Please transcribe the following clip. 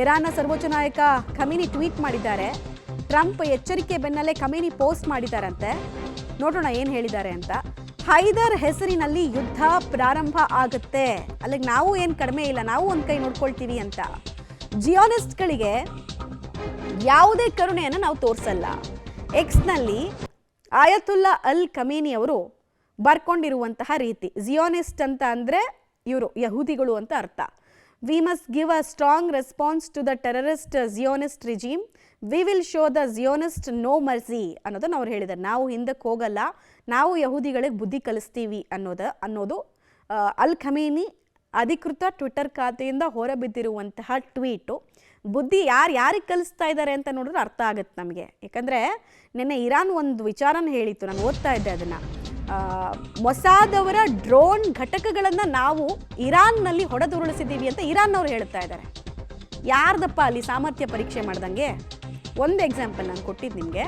ಇರಾನ್ನ ಸರ್ವೋಚ್ಚ ನಾಯಕ ಖಮೀನಿ ಟ್ವೀಟ್ ಮಾಡಿದ್ದಾರೆ. ಟ್ರಂಪ್ ಎಚ್ಚರಿಕೆ ಬೆನ್ನಲ್ಲೇ ಖಮೀನಿ ಪೋಸ್ಟ್ ಮಾಡಿದ್ದಾರಂತೆ. ನೋಡೋಣ ಏನು ಹೇಳಿದ್ದಾರೆ ಅಂತ. ಹೈದರ್ ಹೆಸರಿನಲ್ಲಿ ಯುದ್ಧ ಪ್ರಾರಂಭ ಆಗುತ್ತೆ, ಅಲ್ಲಿಗೆ ನಾವು ಏನು ಕಡಿಮೆ ಇಲ್ಲ, ನಾವು ಒಂದು ಕೈ ನೋಡ್ಕೊಳ್ತೀವಿ ಅಂತ. ಜಿಯೋನಿಸ್ಟ್ಗಳಿಗೆ ಯಾವುದೇ ಕರುಣೆಯನ್ನು ನಾವು ತೋರಿಸಲ್ಲ. ಎಕ್ಸ್ನಲ್ಲಿ ಆಯತುಲ್ಲಾ ಅಲ್ ಖಮೀನಿ ಅವರು ಬರ್ಕೊಂಡಿರುವಂತಹ ರೀತಿ. ಜಿಯೋನಿಸ್ಟ್ ಅಂತ ಅಂದರೆ ಇವರು ಯಹೂದಿಗಳು ಅಂತ ಅರ್ಥ. We must give a strong response to the terrorist Zionist regime. We will show the Zionist no mercy ಅನ್ನೋದನ್ನು ಅವ್ರು ಹೇಳಿದ್ದಾರೆ. ನಾವು ಹಿಂದಕ್ಕೆ ಹೋಗಲ್ಲ, ನಾವು ಯಹೂದಿಗಳಿಗೆ ಬುದ್ಧಿ ಕಲಿಸ್ತೀವಿ ಅನ್ನೋದು ಅಲ್ ಖಮೀನಿ ಅಧಿಕೃತ ಟ್ವಿಟರ್ ಖಾತೆಯಿಂದ ಹೊರಬಿದ್ದಿರುವಂತಹ ಟ್ವೀಟು. ಬುದ್ಧಿ ಯಾರಿಗೆ ಕಲಿಸ್ತಾ ಇದ್ದಾರೆ ಅಂತ ನೋಡಿದ್ರೆ ಅರ್ಥ ಆಗುತ್ತೆ ನಮಗೆ. ಯಾಕಂದರೆ ನಿನ್ನೆ ಇರಾನ್ ಒಂದು ವಿಚಾರನ ಹೇಳಿತ್ತು, ನಾನು ಓದ್ತಾ ಇದ್ದೆ ಅದನ್ನು. ಮೊಸಾದ್ ಅವರ ಡ್ರೋನ್ ಘಟಕಗಳನ್ನು ನಾವು ಇರಾನ್ನಲ್ಲಿ ಹೊಡೆದುರುಳಿಸಿದ್ದೀವಿ ಅಂತ ಇರಾನ್ನವ್ರು ಹೇಳ್ತಾ ಇದ್ದಾರೆ. ಯಾರ್ದಪ್ಪ ಅಲ್ಲಿ ಸಾಮರ್ಥ್ಯ ಪರೀಕ್ಷೆ ಮಾಡ್ದಂಗೆ? ಒಂದು ಎಕ್ಸಾಂಪಲ್ ನಾನು ಕೊಟ್ಟಿದ್ದು ನಿಮಗೆ.